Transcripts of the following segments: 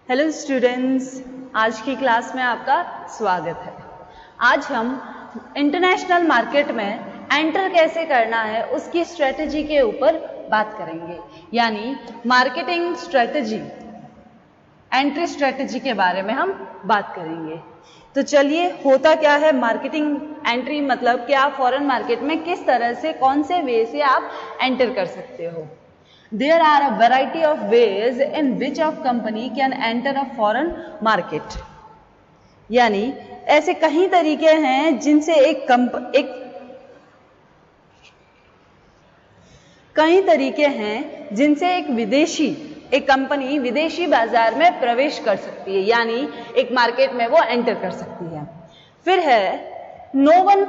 Hello students, आज की class में आपका स्वागत है। आज हम इंटरनेशनल मार्केट में एंटर कैसे करना है उसकी स्ट्रेटजी के ऊपर बात करेंगे, यानी मार्केटिंग स्ट्रेटजी, एंट्री स्ट्रेटजी के बारे में हम बात करेंगे। तो चलिए, होता क्या है मार्केटिंग एंट्री, मतलब कि आप फॉरेन मार्केट में किस तरह से, कौन से वे से आप एंटर कर सकते हो। There are a variety of ways in which a company can enter a foreign market. यानी ऐसे कई तरीके हैं जिनसे एक कंपनी विदेशी बाजार में प्रवेश कर सकती है, यानी एक मार्केट में वो एंटर कर सकती है। फिर है no one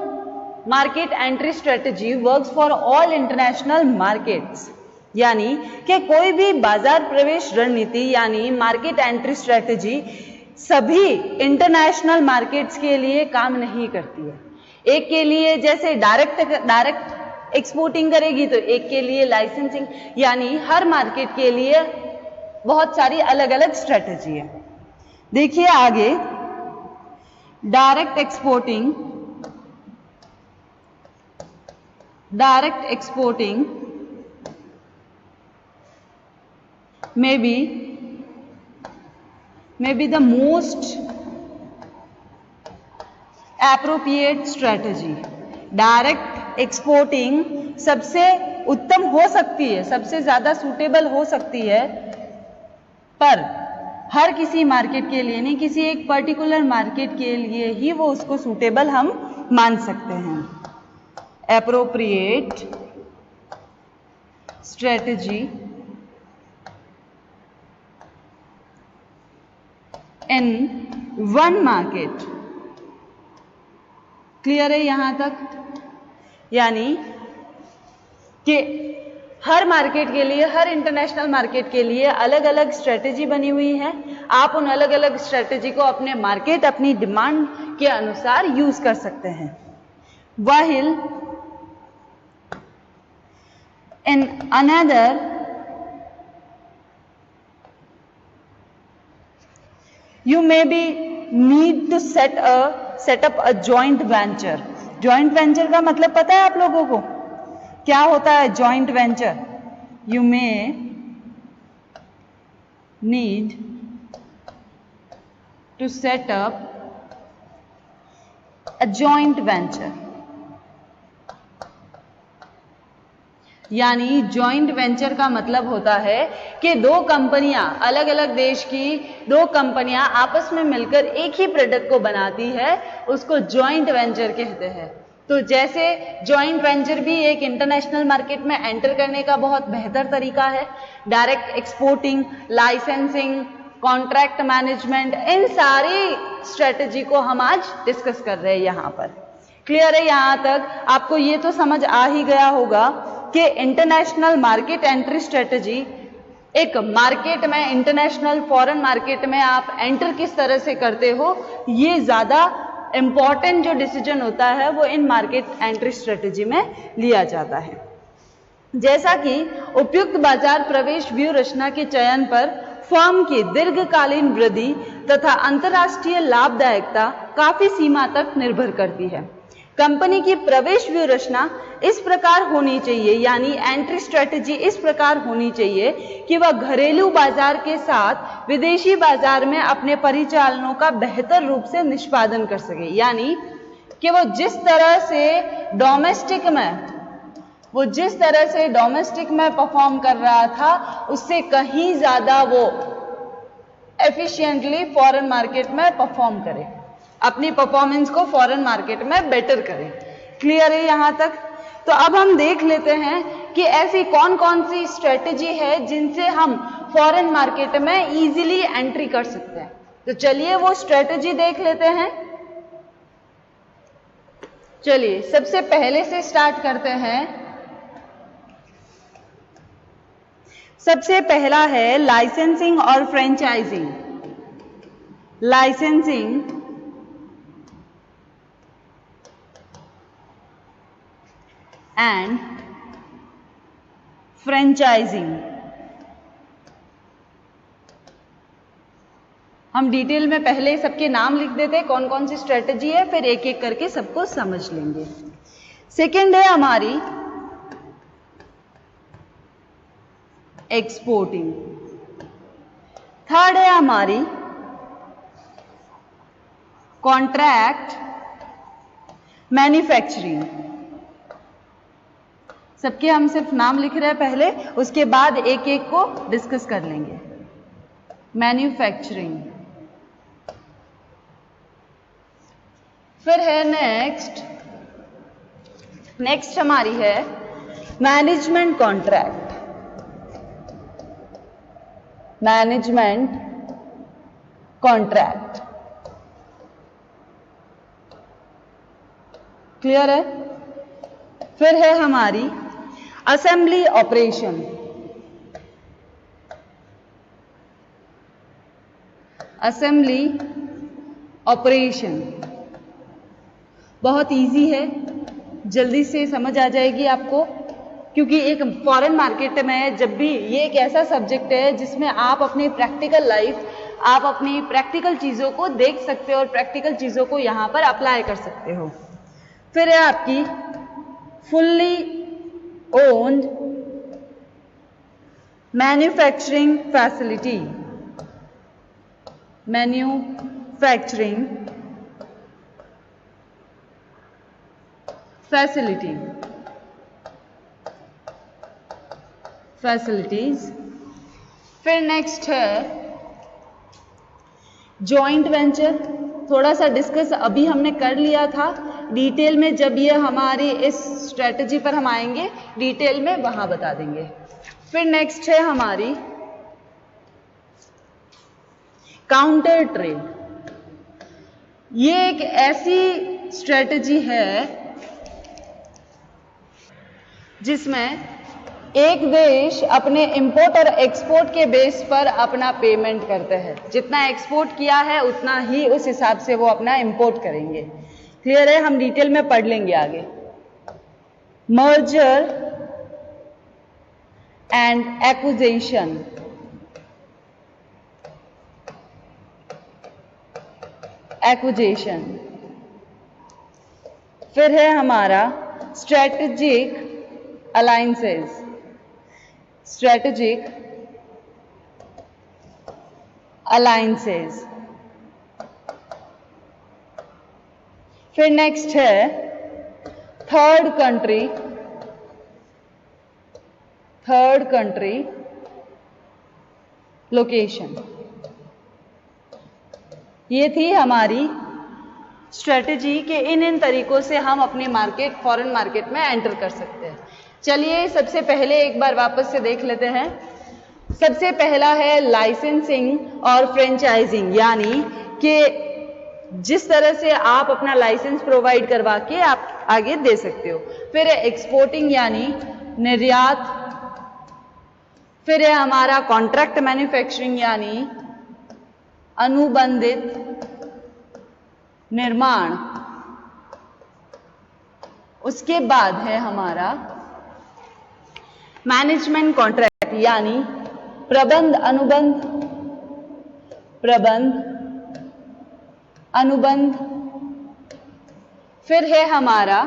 market entry strategy works for all international markets, यानी कि कोई भी बाजार प्रवेश रणनीति यानी मार्केट एंट्री स्ट्रेटजी सभी इंटरनेशनल मार्केट्स के लिए काम नहीं करती है। एक के लिए जैसे डायरेक्ट एक्सपोर्टिंग करेगी, तो एक के लिए लाइसेंसिंग, यानी हर मार्केट के लिए बहुत सारी अलग अलग स्ट्रेटजी है। देखिए आगे, direct exporting may be the most appropriate strategy. Direct exporting सबसे उत्तम हो सकती है, सबसे ज्यादा सूटेबल हो सकती है, पर हर किसी मार्केट के लिए नहीं, किसी एक पर्टिकुलर मार्केट के लिए ही वो उसको सूटेबल हम मान सकते हैं। Appropriate strategy in one market. Clear है यहां तक? यानी कि हर मार्केट के लिए, हर इंटरनेशनल मार्केट के लिए अलग अलग स्ट्रेटजी बनी हुई है। आप उन अलग अलग स्ट्रेटजी को अपने मार्केट, अपनी डिमांड के अनुसार यूज कर सकते हैं। While in another you may be need to set up a joint venture. joint venture का मतलब पता है आप लोगों को क्या होता है? joint venture, you may need to set up a joint venture. यानी जॉइंट वेंचर का मतलब होता है कि दो कंपनियां, अलग अलग देश की दो कंपनियां आपस में मिलकर एक ही प्रोडक्ट को बनाती है, उसको जॉइंट वेंचर कहते हैं। तो जैसे जॉइंट वेंचर भी एक इंटरनेशनल मार्केट में एंटर करने का बहुत बेहतर तरीका है। Direct exporting, licensing, contract management, इन सारी स्ट्रेटजी को हम आज डिस्कस कर रहे हैं यहां पर। क्लियर है यहां तक? आपको ये तो समझ आ ही गया होगा कि इंटरनेशनल मार्केट एंट्री स्ट्रेटजी, एक मार्केट में, इंटरनेशनल फॉरेन मार्केट में आप एंटर किस तरह से करते हो, ये ज्यादा इंपॉर्टेंट जो डिसीजन होता है वो इन मार्केट एंट्री स्ट्रेटजी में लिया जाता है। जैसा कि उपयुक्त बाजार प्रवेश व्यूह रचना के चयन पर फर्म की दीर्घकालीन वृद्धि तथा अंतर्राष्ट्रीय लाभदायकता काफी सीमा तक निर्भर करती है। कंपनी की प्रवेश व्यूह रचना इस प्रकार होनी चाहिए, यानी एंट्री स्ट्रेटजी इस प्रकार होनी चाहिए कि वह घरेलू बाजार के साथ विदेशी बाजार में अपने परिचालनों का बेहतर रूप से निष्पादन कर सके। यानी कि वो जिस तरह से डोमेस्टिक में परफॉर्म कर रहा था, उससे कहीं ज्यादा वो एफिशिएंटली फॉरेन मार्केट में परफॉर्म करे, अपनी परफॉर्मेंस को फॉरेन मार्केट में बेटर करें। क्लियर है यहां तक? तो अब हम देख लेते हैं कि ऐसी कौन कौन सी स्ट्रेटजी है जिनसे हम फॉरेन मार्केट में इजीली एंट्री कर सकते हैं। तो चलिए वो स्ट्रेटजी देख लेते हैं। चलिए सबसे पहले से स्टार्ट करते हैं। सबसे पहला है लाइसेंसिंग और फ्रेंचाइजिंग। Licensing and franchising। हम डिटेल में पहले सबके नाम लिख देते हैं, कौन कौन सी स्ट्रेटजी है, फिर एक एक करके सबको समझ लेंगे। सेकेंड है हमारी एक्सपोर्टिंग, थर्ड है हमारी कॉन्ट्रैक्ट मैन्युफैक्चरिंग। सबके हम सिर्फ नाम लिख रहे हैं पहले, उसके बाद एक एक को डिस्कस कर लेंगे। मैन्युफैक्चरिंग, फिर है नेक्स्ट हमारी है management contract, management contract. Clear है? फिर है हमारी असेंबली ऑपरेशन, असेंबली ऑपरेशन बहुत इजी है, जल्दी से समझ आ जाएगी आपको, क्योंकि एक फॉरेन मार्केट में जब भी ये एक ऐसा सब्जेक्ट है जिसमें आप अपनी प्रैक्टिकल लाइफ, आप अपनी प्रैक्टिकल चीज़ों को देख सकते हो और प्रैक्टिकल चीज़ों को यहाँ पर अप्लाई कर सकते हो। फिर है आपकी fully owned manufacturing facility, manufacturing facility, facilities. फिर नेक्स्ट है जॉइंट वेंचर, थोड़ा सा डिस्कस अभी हमने कर लिया था, डिटेल में जब ये हमारी इस स्ट्रेटजी पर हम आएंगे डिटेल में वहां बता देंगे। फिर नेक्स्ट है हमारी काउंटर ट्रेड, ये एक ऐसी स्ट्रेटजी है जिसमें एक देश अपने इंपोर्ट और एक्सपोर्ट के बेस पर अपना पेमेंट करते हैं, जितना एक्सपोर्ट किया है उतना ही उस हिसाब से वो अपना इंपोर्ट करेंगे। क्लियर है? हम डिटेल में पढ़ लेंगे आगे। Merger and acquisition, acquisition. फिर है हमारा स्ट्रेटेजिक अलायंसेस, स्ट्रेटेजिक अलायंसेस। फिर नेक्स्ट है थर्ड कंट्री लोकेशन। ये थी हमारी स्ट्रेटेजी के इन तरीकों से हम अपने मार्केट, फॉरेन मार्केट में एंटर कर सकते हैं। चलिए सबसे पहले एक बार वापस से देख लेते हैं। सबसे पहला है लाइसेंसिंग और फ्रेंचाइजिंग, यानी कि जिस तरह से आप अपना लाइसेंस प्रोवाइड करवा के आप आगे दे सकते हो। फिर है एक्सपोर्टिंग यानी निर्यात। फिर है हमारा कॉन्ट्रैक्ट मैन्युफैक्चरिंग यानी अनुबंधित निर्माण। उसके बाद है हमारा मैनेजमेंट कॉन्ट्रैक्ट यानी प्रबंध अनुबंध। फिर है हमारा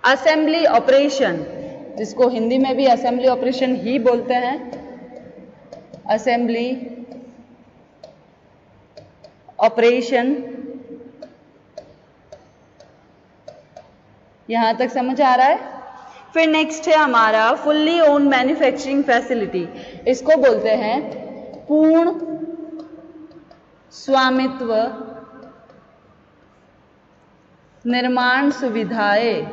असेंबली ऑपरेशन, जिसको हिंदी में भी असेंबली ऑपरेशन ही बोलते हैं, असेंबली ऑपरेशन। यहां तक समझ आ रहा है? फिर नेक्स्ट है हमारा फुल्ली ओन मैन्युफैक्चरिंग फैसिलिटी, इसको बोलते हैं पूर्ण स्वामित्व निर्माण सुविधाएं।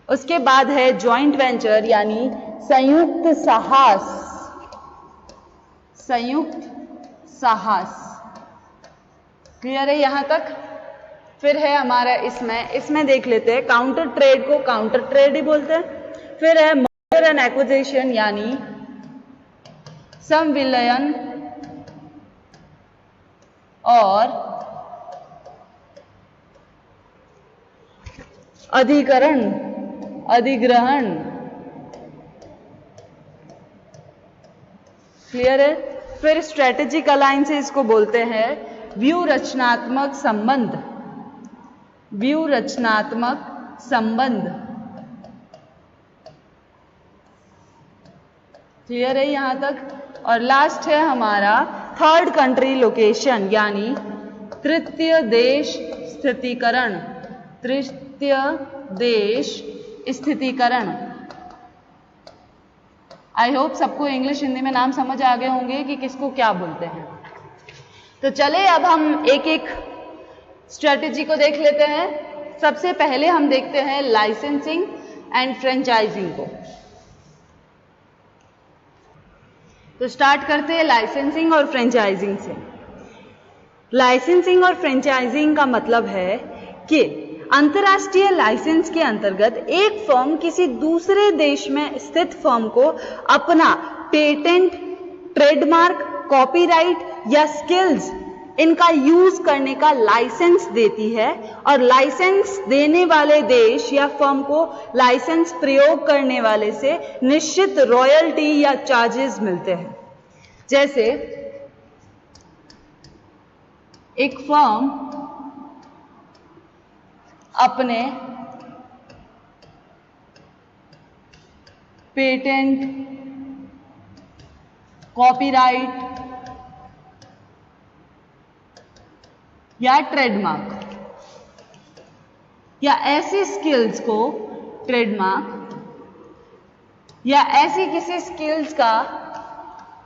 उसके बाद है जॉइंट वेंचर यानी संयुक्त साहस। क्लियर है यहां तक? फिर है हमारा इसमें देख लेते हैं काउंटर ट्रेड को काउंटर ट्रेड ही बोलते हैं। फिर है मर्जर एंड एक्विजिशन यानी संविलयन और अधिग्रहण। क्लियर है? फिर स्ट्रेटेजिक अलायंसेस को बोलते हैं व्यू रचनात्मक संबंध। व्यू रचनात्मक संबंध। क्लियर है यहां तक? और लास्ट है हमारा थर्ड कंट्री लोकेशन, यानी तृतीय देश स्थितीकरण। तृतीय देश स्थितीकरण। आई होप सबको इंग्लिश हिंदी में नाम समझ आ गए होंगे कि किसको क्या बोलते हैं। तो चले अब हम एक एक स्ट्रेटेजी को देख लेते हैं। सबसे पहले हम देखते हैं लाइसेंसिंग एंड फ्रेंचाइजिंग को। तो स्टार्ट करते हैं लाइसेंसिंग और फ्रेंचाइजिंग से। लाइसेंसिंग और फ्रेंचाइजिंग का मतलब है कि अंतर्राष्ट्रीय लाइसेंस के अंतर्गत एक फर्म किसी दूसरे देश में स्थित फर्म को अपना पेटेंट, ट्रेडमार्क, कॉपीराइट या स्किल्स इनका यूज करने का लाइसेंस देती है, और लाइसेंस देने वाले देश या फर्म को लाइसेंस प्रयोग करने वाले से निश्चित रॉयल्टी या चार्जेस मिलते हैं। जैसे एक फर्म अपने पेटेंट, कॉपीराइट या ट्रेडमार्क या ऐसी स्किल्स को, ट्रेडमार्क या ऐसी किसी स्किल्स का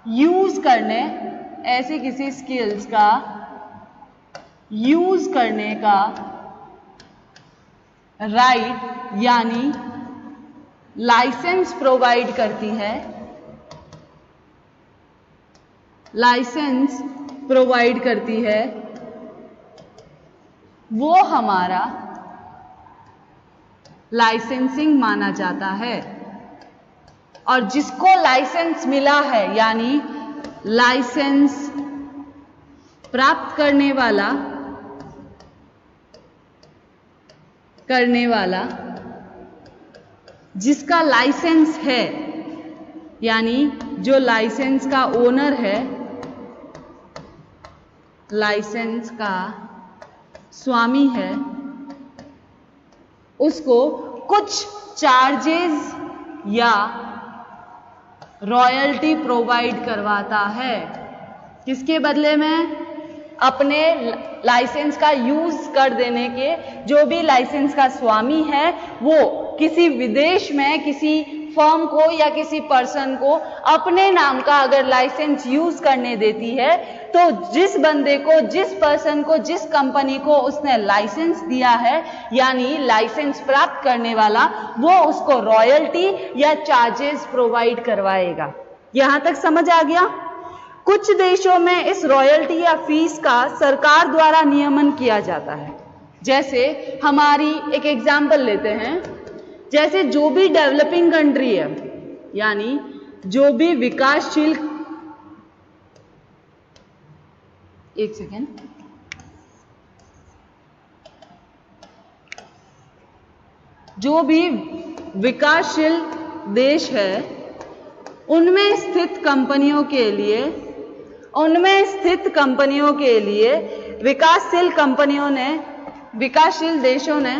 यूज करने, ऐसी किसी स्किल्स का यूज करने का राइट यानी लाइसेंस प्रोवाइड करती है, लाइसेंस प्रोवाइड करती है, वो हमारा लाइसेंसिंग माना जाता है। और जिसको लाइसेंस मिला है यानी लाइसेंस प्राप्त करने वाला जिसका लाइसेंस है, यानी जो लाइसेंस का ओनर है, लाइसेंस का स्वामी है, उसको कुछ चार्जेस या रॉयल्टी प्रोवाइड करवाता है। किसके बदले में? अपने लाइसेंस का यूज कर देने के। जो भी लाइसेंस का स्वामी है वो किसी विदेश में किसी फर्म को या किसी पर्सन को अपने नाम का अगर लाइसेंस यूज करने देती है, तो जिस बंदे को, जिस पर्सन को, जिस कंपनी को उसने लाइसेंस दिया है, यानी लाइसेंस प्राप्त करने वाला, वो उसको रॉयल्टी या चार्जेस प्रोवाइड करवाएगा। यहां तक समझ आ गया? कुछ देशों में इस रॉयल्टी या फीस का सरकार द्वारा नियमन किया जाता है। जैसे हमारी एक एग्जाम्पल लेते हैं, जैसे जो भी डेवलपिंग कंट्री है, यानी जो भी विकासशील, एक सेकेंड, जो भी विकासशील देश है उनमें स्थित कंपनियों के लिए विकासशील देशों ने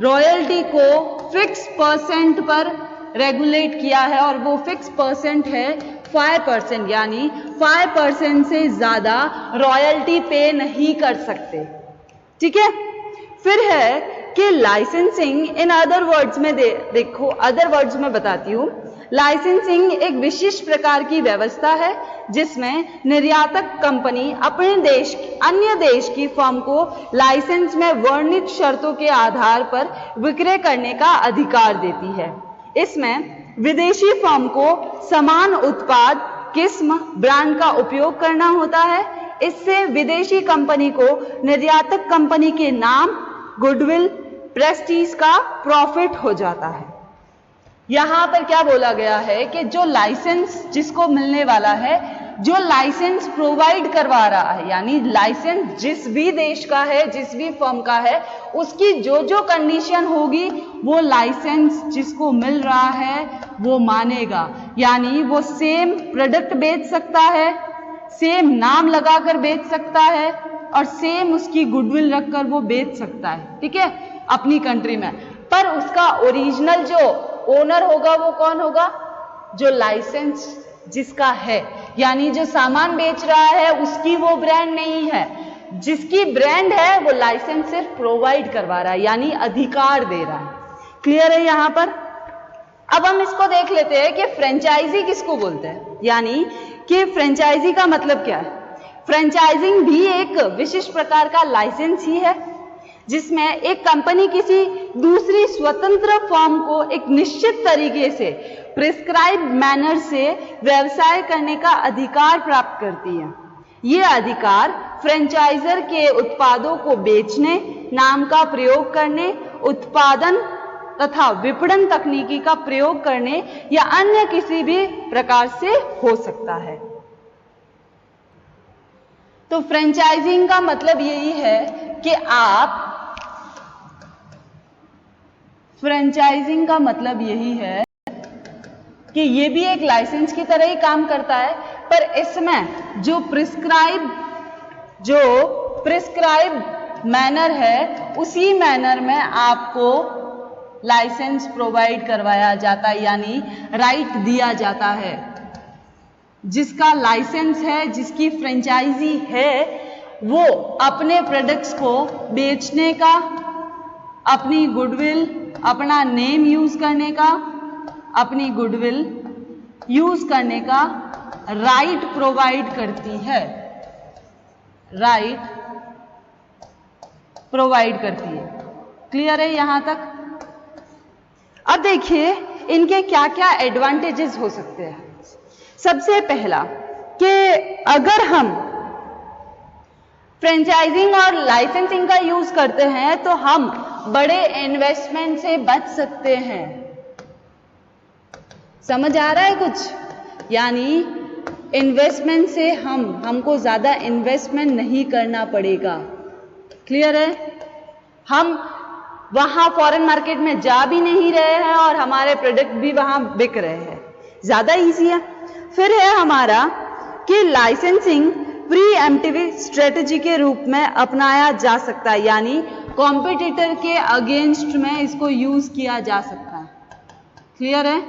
रॉयल्टी को फिक्स परसेंट पर रेगुलेट किया है, और वो फिक्स परसेंट है 5%, यानी 5% से ज्यादा रॉयल्टी पे नहीं कर सकते। ठीक है? फिर है कि लाइसेंसिंग इन अदर वर्ड्स में देखो, अदर वर्ड्स में बताती हूं। लाइसेंसिंग एक विशिष्ट प्रकार की व्यवस्था है जिसमें निर्यातक कंपनी अपने देश, अन्य देश की फर्म को लाइसेंस में वर्णित शर्तों के आधार पर विक्रय करने का अधिकार देती है। इसमें विदेशी फर्म को समान उत्पाद, किस्म, ब्रांड का उपयोग करना होता है। इससे विदेशी कंपनी को निर्यातक कंपनी के नाम, गुडविल, प्रेस्टीज का प्रॉफिट हो जाता है। यहां पर क्या बोला गया है कि जो लाइसेंस जिसको मिलने वाला है जो लाइसेंस प्रोवाइड करवा रहा है, यानी लाइसेंस जिस भी देश का है, जिस भी फर्म का है, उसकी जो जो कंडीशन होगी वो लाइसेंस जिसको मिल रहा है वो मानेगा। यानी वो सेम प्रोडक्ट बेच सकता है, सेम नाम लगाकर बेच सकता है और सेम उसकी गुडविल रखकर वो बेच सकता है, ठीक है, अपनी कंट्री में। पर उसका ओरिजिनल जो ओनर होगा वो कौन होगा? जो लाइसेंस जिसका है, यानी जो सामान बेच रहा है उसकी वो ब्रांड नहीं है, जिसकी ब्रांड है वो लाइसेंस सिर्फ प्रोवाइड करवा रहा है, यानी अधिकार दे रहा है। क्लियर है यहां पर? अब हम इसको देख लेते हैं कि फ्रेंचाइजी किसको बोलते हैं, यानी कि फ्रेंचाइजी का मतलब क्या है। फ्रेंचाइजिंग भी एक विशिष्ट प्रकार का लाइसेंस ही है, जिसमें एक कंपनी किसी दूसरी स्वतंत्र फर्म को एक निश्चित तरीके से प्रिस्क्राइब मैनर से व्यवसाय करने का अधिकार प्राप्त करती है। ये अधिकार फ्रेंचाइजर के उत्पादों को बेचने, नाम का प्रयोग करने, उत्पादन तथा विपणन तकनीकी का प्रयोग करने या अन्य किसी भी प्रकार से हो सकता है। तो फ्रेंचाइजिंग का मतलब यही है कि आप फ्रेंचाइजिंग का मतलब यही है कि ये भी एक लाइसेंस की तरह ही काम करता है, पर इसमें जो प्रिस्क्राइब मैनर है उसी मैनर में आपको लाइसेंस प्रोवाइड करवाया जाता है, यानी राइट दिया जाता है। जिसका लाइसेंस है, जिसकी फ्रेंचाइजी है, वो अपने प्रोडक्ट्स को बेचने का, अपनी गुडविल, अपना नेम यूज करने का, अपनी गुडविल यूज करने का राइट प्रोवाइड करती है, राइट प्रोवाइड करती है। क्लियर है यहां तक? अब देखिए इनके क्या क्या एडवांटेजेस हो सकते हैं। सबसे पहला कि अगर हम फ्रेंचाइजिंग और लाइसेंसिंग का यूज करते हैं तो हम बड़े इन्वेस्टमेंट से बच सकते हैं। समझ आ रहा है कुछ? यानी इन्वेस्टमेंट से हमको ज्यादा इन्वेस्टमेंट नहीं करना पड़ेगा। क्लियर है? हम वहां फॉरेन मार्केट में जा भी नहीं रहे हैं और हमारे प्रोडक्ट भी वहां बिक रहे हैं, ज्यादा इजी है। फिर है हमारा कि लाइसेंसिंग प्रीएम्प्टिव स्ट्रेटजी के रूप में अपनाया जा सकता है, यानी कॉम्पिटिटर के अगेंस्ट में इसको यूज किया जा सकता है। क्लियर है?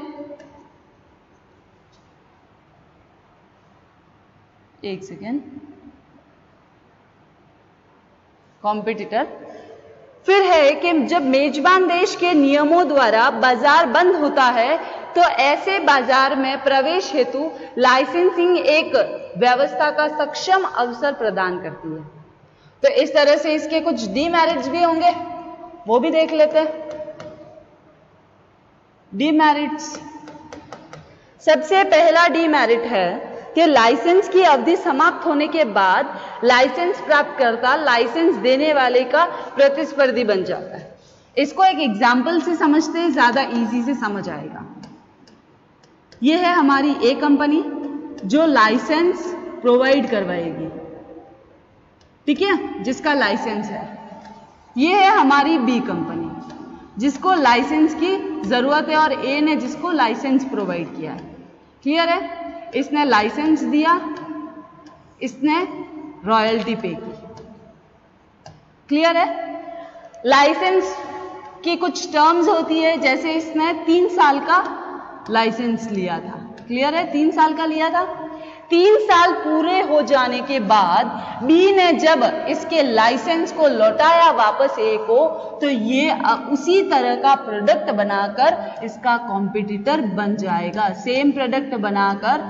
एक सेकेंड, कॉम्पिटिटर। फिर है कि जब मेजबान देश के नियमों द्वारा बाजार बंद होता है तो ऐसे बाजार में प्रवेश हेतु लाइसेंसिंग एक व्यवस्था का सक्षम अवसर प्रदान करती है। तो इस तरह से इसके कुछ डीमेरिट्स भी होंगे, वो भी देख लेते हैं। डीमेरिट्स, सबसे पहला डीमेरिट है कि लाइसेंस की अवधि समाप्त होने के बाद लाइसेंस प्राप्तकर्ता लाइसेंस देने वाले का प्रतिस्पर्धी बन जाता है। इसको एक एग्जाम्पल से समझते हैं, ज्यादा इजी से समझ आएगा। यह है हमारी ए कंपनी जो लाइसेंस प्रोवाइड करवाएगी, ठीक है, जिसका लाइसेंस है। यह है हमारी बी कंपनी जिसको लाइसेंस की जरूरत है और ए ने जिसको लाइसेंस प्रोवाइड किया है। क्लियर है? इसने लाइसेंस दिया, इसने रॉयल्टी पे की। क्लियर है? लाइसेंस की कुछ टर्म्स होती है, जैसे इसने 3 साल का लाइसेंस लिया था। क्लियर है? 3 साल का लिया था। 3 साल पूरे हो जाने के बाद बी ने जब इसके लाइसेंस को लौटाया वापस ए को, तो ये उसी तरह का प्रोडक्ट बनाकर इसका कॉम्पिटिटर बन जाएगा। सेम प्रोडक्ट बनाकर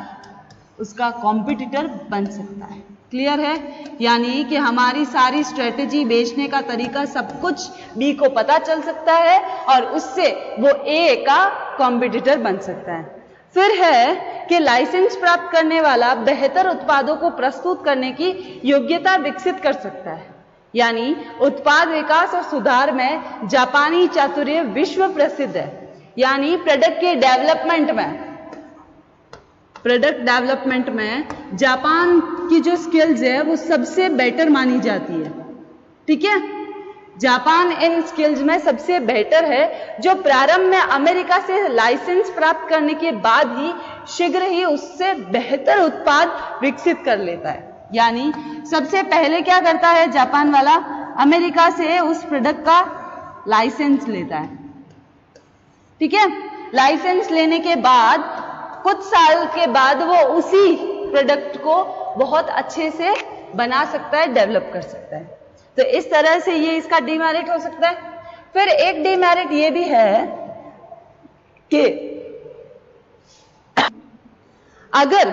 उसका कॉम्पिटिटर बन सकता है। क्लियर है? यानी कि हमारी सारी स्ट्रेटेजी, बेचने का तरीका, सब कुछ बी को पता चल सकता है और उससे वो ए का कॉम्पिटिटर बन सकता है। फिर है कि लाइसेंस प्राप्त करने वाला बेहतर उत्पादों को प्रस्तुत करने की योग्यता विकसित कर सकता है, यानी उत्पाद विकास और सुधार में जापानी चातुर्य विश्व प्रसिद्ध है। यानी प्रोडक्ट के डेवलपमेंट में प्रोडक्ट डेवलपमेंट में जापान की जो स्किल्स है वो सबसे बेटर मानी जाती है। ठीक है, जापान इन स्किल्स में सबसे बेहतर है, जो प्रारंभ में अमेरिका से लाइसेंस प्राप्त करने के बाद ही शीघ्र ही उससे बेहतर उत्पाद विकसित कर लेता है। यानी सबसे पहले क्या करता है जापान वाला, अमेरिका से उस प्रोडक्ट का लाइसेंस लेता है। ठीक है, लाइसेंस लेने के बाद कुछ साल के बाद वो उसी प्रोडक्ट को बहुत अच्छे से बना सकता है, डेवलप कर सकता है। तो इस तरह से ये इसका डीमेरिट हो सकता है। फिर एक डीमेरिट ये भी है कि अगर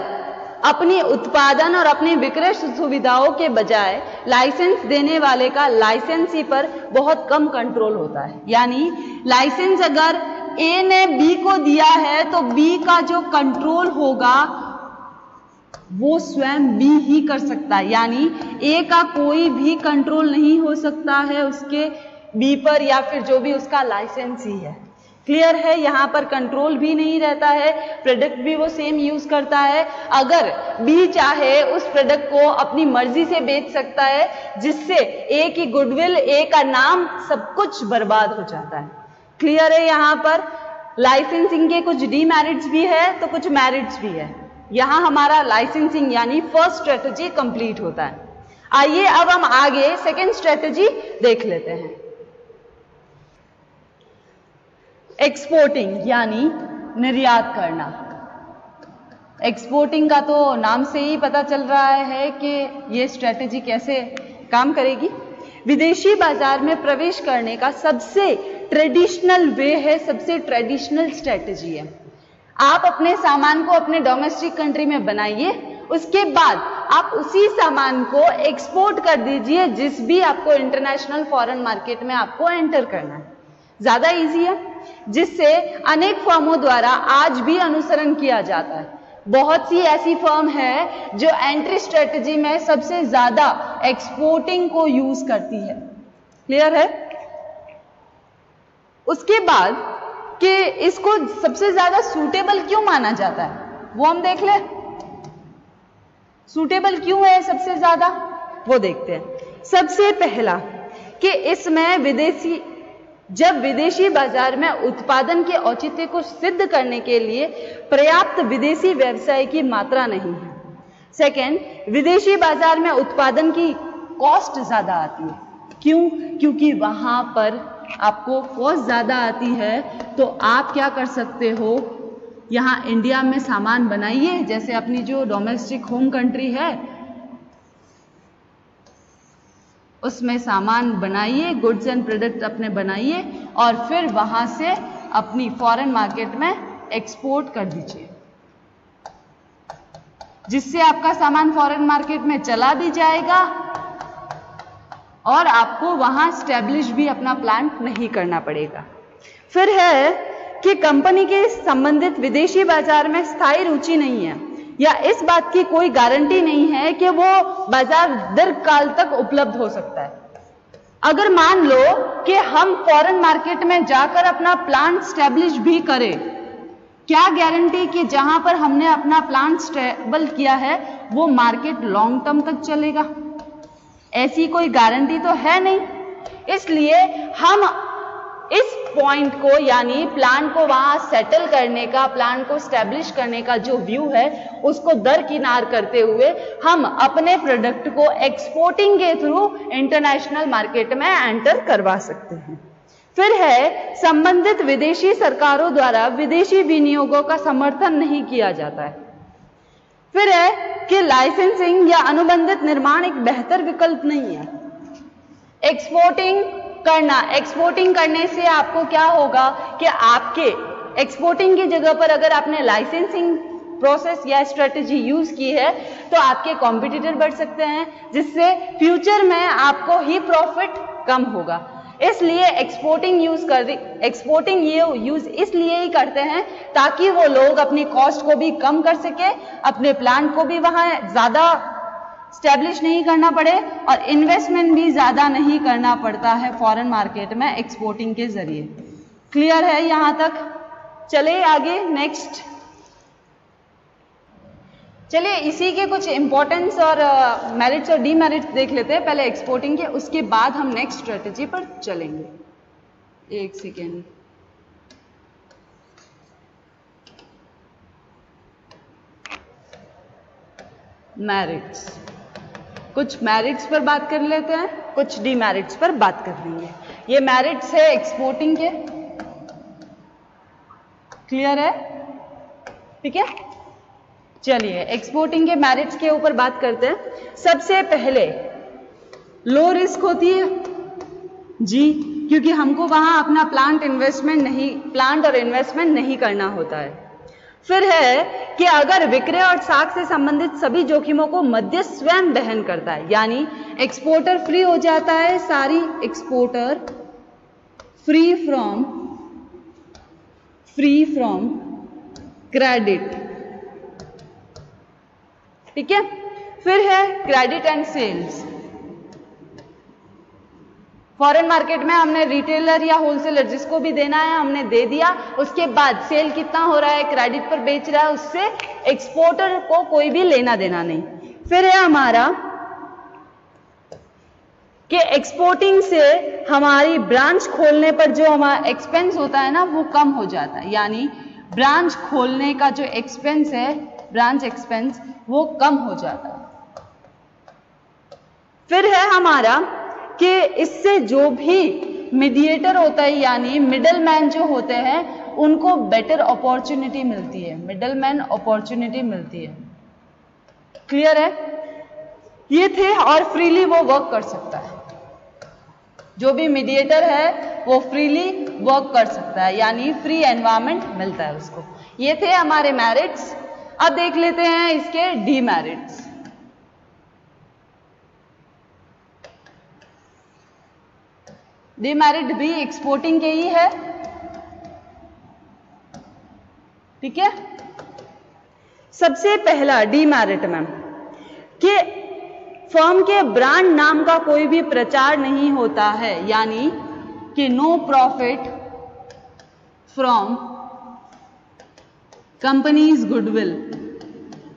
अपनी उत्पादन और अपनी विक्रय सुविधाओं के बजाय लाइसेंस देने वाले का लाइसेंसी पर बहुत कम कंट्रोल होता है। यानी लाइसेंस अगर ए ने बी को दिया है तो बी का जो कंट्रोल होगा वो स्वयं बी ही कर सकता है। यानी ए का कोई भी कंट्रोल नहीं हो सकता है उसके बी पर, या फिर जो भी उसका लाइसेंस ही है। क्लियर है, यहां पर कंट्रोल भी नहीं रहता है, प्रोडक्ट भी वो सेम यूज करता है। अगर बी चाहे उस प्रोडक्ट को अपनी मर्जी से बेच सकता है, जिससे ए की गुडविल, ए का नाम सब कुछ बर्बाद हो जाता है। क्लियर है, यहां पर लाइसेंसिंग के कुछ डीमेरिट्स भी है तो कुछ मेरिट्स भी है। यहां हमारा लाइसेंसिंग यानी फर्स्ट स्ट्रेटजी कंप्लीट होता है। आइए अब हम आगे सेकेंड स्ट्रेटजी देख लेते हैं। एक्सपोर्टिंग यानी निर्यात करना। एक्सपोर्टिंग का तो नाम से ही पता चल रहा है कि ये स्ट्रेटजी कैसे काम करेगी। विदेशी बाजार में प्रवेश करने का सबसे ट्रेडिशनल वे है, सबसे ट्रेडिशनल स्ट्रेटजी है। आप अपने सामान को अपने डोमेस्टिक कंट्री में बनाइए, उसके बाद आप उसी सामान को एक्सपोर्ट कर दीजिए जिस भी आपको इंटरनेशनल फॉरेन मार्केट में आपको एंटर करना है। ज्यादा इजी है, जिससे अनेक फर्मों द्वारा आज भी अनुसरण किया जाता है। बहुत सी ऐसी फर्म है जो एंट्री स्ट्रेटजी में सबसे ज्यादा एक्सपोर्टिंग को यूज करती है। क्लियर है? उसके बाद कि इसको सबसे ज्यादा सूटेबल क्यों माना जाता है वो हम देख ले। सूटेबल क्यों है सबसे ज्यादा वो देखते हैं। सबसे पहला कि इसमें जब विदेशी बाजार में उत्पादन के औचित्य को सिद्ध करने के लिए पर्याप्त विदेशी व्यवसाय की मात्रा नहीं है। सेकंड, विदेशी बाजार में उत्पादन की कॉस्ट ज्यादा आती है। क्यों? क्योंकि वहां पर आपको कॉस्ट ज्यादा आती है तो आप क्या कर सकते हो, यहां इंडिया में सामान बनाइए, जैसे अपनी जो डोमेस्टिक होम कंट्री है उसमें सामान बनाइए, गुड्स एंड प्रोडक्ट अपने बनाइए और फिर वहां से अपनी फॉरेन मार्केट में एक्सपोर्ट कर दीजिए, जिससे आपका सामान फॉरेन मार्केट में चला भी जाएगा और आपको वहां स्टैब्लिश भी अपना प्लांट नहीं करना पड़ेगा। फिर है कि कंपनी के संबंधित विदेशी बाजार में स्थायी रुचि नहीं है, या इस बात की कोई गारंटी नहीं है कि वो बाजार दीर्घकाल तक उपलब्ध हो सकता है। अगर मान लो कि हम फॉरेन मार्केट में जाकर अपना प्लांट स्टैब्लिश भी करें, क्या गारंटी कि जहां पर हमने अपना प्लांट स्टेबल किया है वो मार्केट लॉन्ग टर्म तक चलेगा? ऐसी कोई गारंटी तो है नहीं। इसलिए हम इस पॉइंट को यानी प्लांट को वहां सेटल करने का, प्लांट को स्टैब्लिश करने का जो व्यू है उसको दरकिनार करते हुए हम अपने प्रोडक्ट को एक्सपोर्टिंग के थ्रू इंटरनेशनल मार्केट में एंटर करवा सकते हैं। फिर है संबंधित विदेशी सरकारों द्वारा विदेशी विनियोगों का समर्थन नहीं किया जाता है। फिर है कि लाइसेंसिंग या अनुबंधित निर्माण एक बेहतर विकल्प नहीं है। एक्सपोर्टिंग करने से आपको क्या होगा कि आपके एक्सपोर्टिंग की जगह पर अगर आपने लाइसेंसिंग प्रोसेस या स्ट्रेटजी यूज की है तो आपके कॉम्पिटिटर बढ़ सकते हैं, जिससे फ्यूचर में आपको ही प्रॉफिट कम होगा। इसलिए एक्सपोर्टिंग यूज इसलिए ही करते हैं ताकि वो लोग अपनी कॉस्ट को भी कम कर सके, अपने प्लांट को भी वहां ज्यादा स्टैब्लिश नहीं करना पड़े और इन्वेस्टमेंट भी ज्यादा नहीं करना पड़ता है फॉरेन मार्केट में एक्सपोर्टिंग के जरिए। क्लियर है यहां तक? चले आगे नेक्स्ट। चलिए इसी के कुछ इंपॉर्टेंस और मेरिट्स और डीमेरिट्स देख लेते हैं पहले एक्सपोर्टिंग के, उसके बाद हम नेक्स्ट स्ट्रेटेजी पर चलेंगे। एक सेकेंड। मेरिट्स, कुछ मेरिट्स पर बात कर लेते हैं, कुछ डीमेरिट्स पर बात कर लेंगे। ये मेरिट्स है एक्सपोर्टिंग के, क्लियर है? ठीक है, चलिए एक्सपोर्टिंग के मेरिट्स के ऊपर बात करते हैं। सबसे पहले लो रिस्क होती है जी, क्योंकि हमको वहां अपना प्लांट और इन्वेस्टमेंट नहीं करना होता है। फिर है कि अगर विक्रय और साख से संबंधित सभी जोखिमों को मध्यस्थ स्वयं वहन करता है, यानी एक्सपोर्टर फ्री हो जाता है, सारी एक्सपोर्टर फ्री फ्रॉम क्रेडिट। ठीक है, फिर है credit and sales. Foreign market में हमने रिटेलर या होलसेलर जिसको भी देना है हमने दे दिया, उसके बाद सेल कितना हो रहा है, क्रेडिट पर बेच रहा है, उससे एक्सपोर्टर को कोई भी लेना देना नहीं। फिर है हमारा कि एक्सपोर्टिंग से हमारी ब्रांच खोलने पर जो हमारा एक्सपेंस होता है ना वो कम हो जाता है, यानी ब्रांच खोलने का जो एक्सपेंस है, ब्रांच एक्सपेंस, वो कम हो जाता है। फिर है हमारा कि इससे जो भी मीडिएटर होता है यानी मिडलमैन जो होते हैं उनको बेटर अपॉर्चुनिटी मिलती है, मिडलमैन अपॉर्चुनिटी मिलती है। क्लियर है? ये थे, और फ्रीली वो वर्क कर सकता है, जो भी मीडिएटर है वो फ्रीली वर्क कर सकता है, यानी फ्री एनवायरनमेंट मिलता है उसको। ये थे हमारे मेरिट्स। अब देख लेते हैं इसके डीमेरिट्स। डीमेरिट भी एक्सपोर्टिंग के ही है। ठीक है, सबसे पहला डीमेरिट में कि फर्म के ब्रांड नाम का कोई भी प्रचार नहीं होता है, यानी कि no profit from company's goodwill.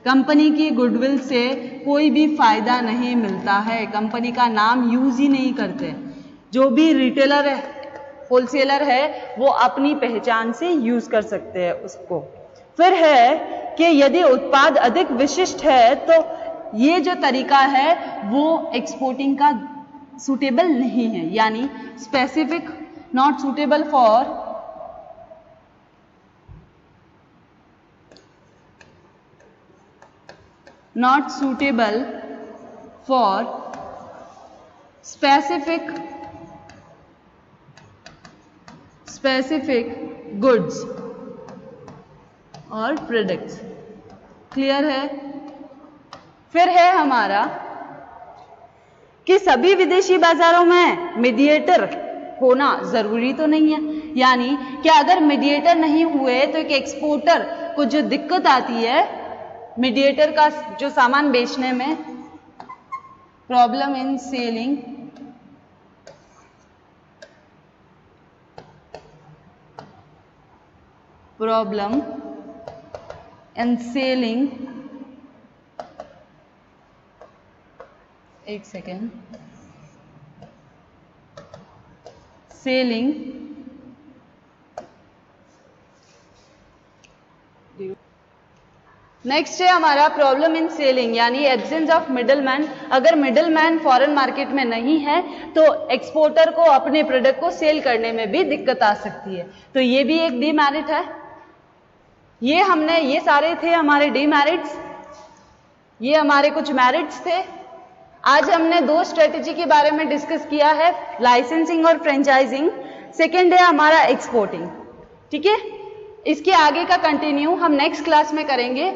Company की गुडविल से कोई भी फायदा नहीं मिलता है, कंपनी का नाम यूज ही नहीं करते। जो भी रिटेलर है, होलसेलर है, वो अपनी पहचान से यूज कर सकते हैं उसको। फिर है कि यदि उत्पाद अधिक विशिष्ट है तो ये जो तरीका है वो एक्सपोर्टिंग का सुटेबल नहीं है, यानी specific, not suitable for specific goods और प्रोडक्ट्स। क्लियर है? फिर है हमारा कि सभी विदेशी बाजारों में मीडिएटर होना जरूरी तो नहीं है, यानी कि अगर मीडिएटर नहीं हुए तो एक एक्सपोर्टर को जो दिक्कत आती है मीडिएटर का जो सामान बेचने में, प्रॉब्लम इन सेलिंग, एक सेकेंड, सेलिंग नेक्स्ट है हमारा प्रॉब्लम इन सेलिंग, यानी एब्सेंस ऑफ मिडलमैन। अगर मिडलमैन फॉरेन मार्केट में नहीं है तो एक्सपोर्टर को अपने प्रोडक्ट को सेल करने में भी दिक्कत आ सकती है, तो ये भी एक डीमेरिट है। ये सारे थे हमारे डीमेरिट्स, ये हमारे कुछ मेरिट्स थे। आज हमने दो स्ट्रेटेजी के बारे में डिस्कस किया है, लाइसेंसिंग और फ्रेंचाइजिंग। सेकेंड है हमारा एक्सपोर्टिंग। ठीक है, इसके आगे का कंटिन्यू हम नेक्स्ट क्लास में करेंगे।